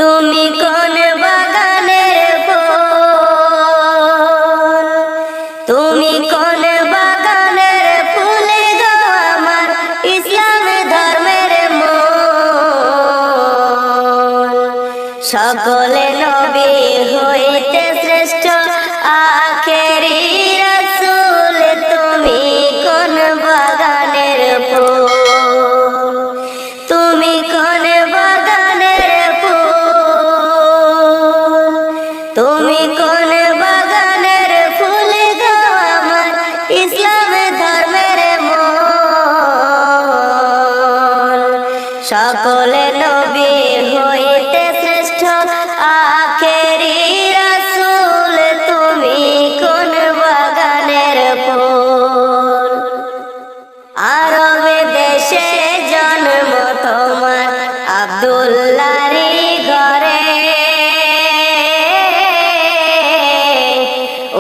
তুমি কোন বাগানের ফুল, তুমি কোন বাগানের ফুল গো আমার ইসলাম ধর্মের মূল। সকলে নবী হইতে শ্রেষ্ঠ আখেরি রাসূল, তুমি কোন বাগানের ফুল, তুমি কোন বাগানের ফুল, তুমি কোন বাগানের ফুল গো আমার ইসলাম ধর্মের মূল। সকলে নবী হইতে শ্রেষ্ঠ আখেরি রাসূল, তুমি কোন বাগানের ফুল। আরব দেশে জন্ম তোমার আব্দুল্লাহর ঘরে,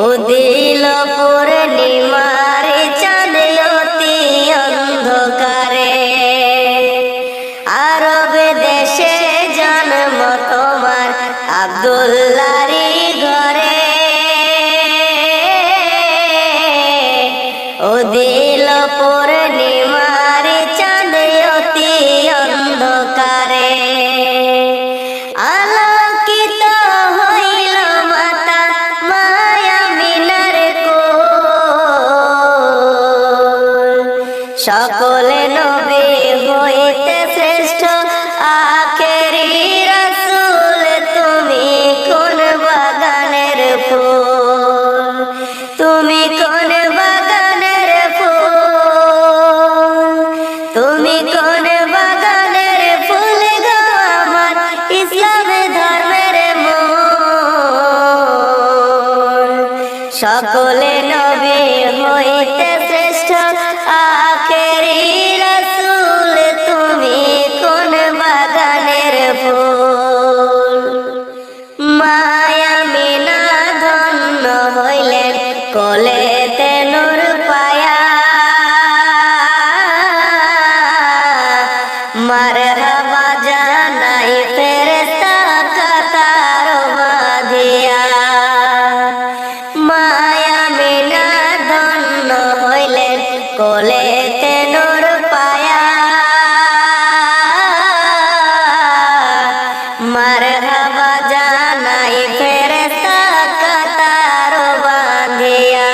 উদিল পূর্ণিমার চাঁদ অতি অন্ধকারে। আরব দেশে জন্ম তোমার আব্দুল্লাহর ঘরে, উদিল পূর্ণিমার চাঁদ অতি অন্ধকারে। আলোকিত হইল মাতা মায়া মিনার কোল। সকলে নবী হইতে শ্রেষ্ঠ আখেরি রাসূল, তুমি কোন বাগানের ফুল, তুমি কোন বাগানের ফুল, তুমি কোন বাগানের ফুল গো আমার ইসলাম ধর্মের মূল। সকলে নবী হইতে শ্রেষ্ঠ আখেরি রাসূল, তুমি কোন বাগানের ফুল। মায়া মিনা ধন্য হইলেন কোলেতে নূর পায়া, মারহাবা জানাই ফেরেশতা কাতার বাঁধিয়া। মায়া মিনা ধন্য হইলেন কোলেতে নূর পায়া, মারহাবা জানাই ফেরেশতা কাতার বাঁধিয়া।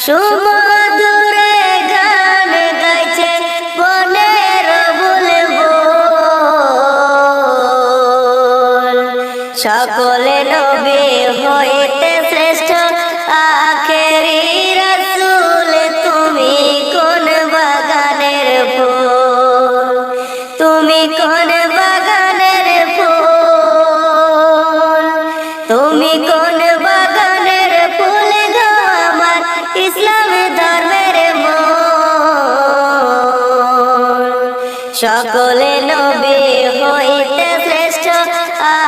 সুমধুরে গান গাইছে বনের বুলবুল। সকলে নবী হইতে শ্রেষ্ঠ আখেরি রাসূল, তুমি কোন বাগানের ফুল, তুমি কোন বাগানের ফুল, তুমি কোন বাগানের ফুল গো আমার ইসলাম ধর্মের মূল। সকলে নবী হইতে শ্রেষ্ঠ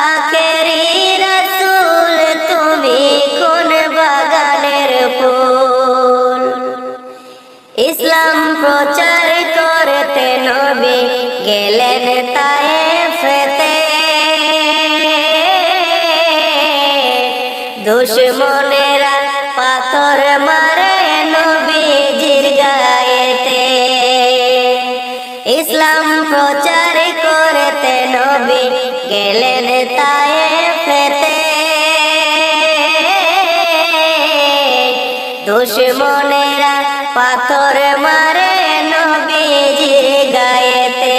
আখেরি রাসূল, তুমি কোন বাগানের ফুল। ইসলাম প্রচার করতে নবী গেলেন তায়েফেতে, দুশমনেরা পাথর মারে নবীজির গায়েতে। ইসলাম প্রচার করতে নবী গেলেন তায়েফেতে, দুশমনেরা পাথর মারে নবীজির গায়েতে।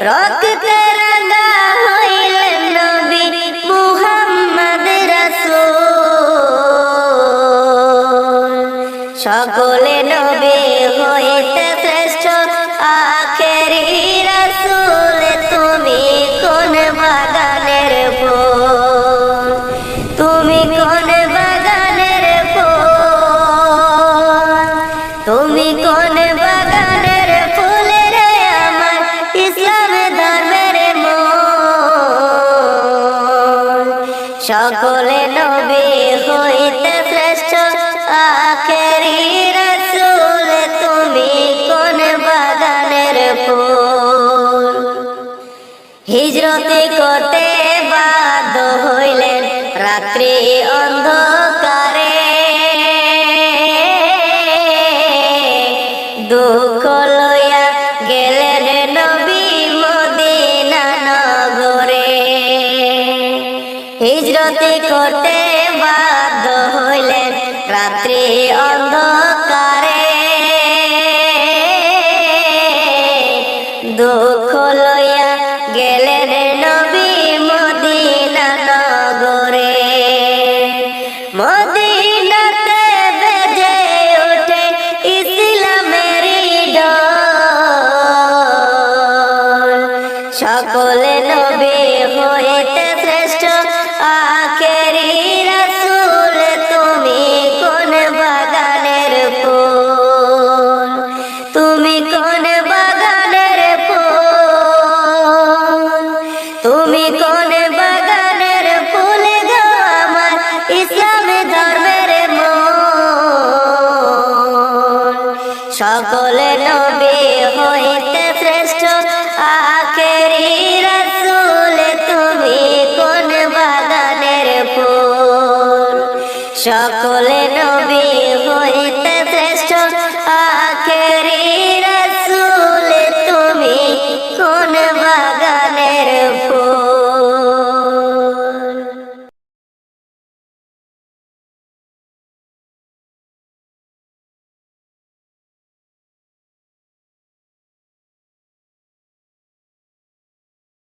রক্তে রাঙা হইলেন নবী মুহাম্মদ রাসূল। সকলে নবী হইতে শ্রেষ্ঠ আখেরি রাসূল, তুমি কোন বাগানের ফুল, তুমি কোন বাগানের ফুল, তুমি কোন বাগানের ফুল রে আমার ইসলাম ধর্মের মূল। সকলে নবী হইতে শ্রেষ্ঠ আখেরি রাসূল, তুমি কোন বাগানের ফুল। হিজরতে করতে বাধ্য হইলেন রাত্রি অন্ধকারে, দুঃখ লইয়া গেলেন নবী মদিনা নগরে। হিজরতে করতে বাধ্য হইলেন রাত্রি অন্ধকারে, দুঃখ লইয়া গেলেন নবী মদিনা নগরে। মদিনাতে বেজে ওঠে ইসলামেরই ঢোল, সকলে নবী হইতে শ্রেষ্ঠ আখেরি রাসূল, তুমি কোন বাগানের ফুল, তুমি কোন বাগানের ফুল, তুমি কোন বাগানের ফুল গো আমার ইসলাম ধর্মের মূল। সকলে নবী হইতে শ্রেষ্ঠ আখেরি রাসূল, তুমি কোন বাগানের ফুল, সকলে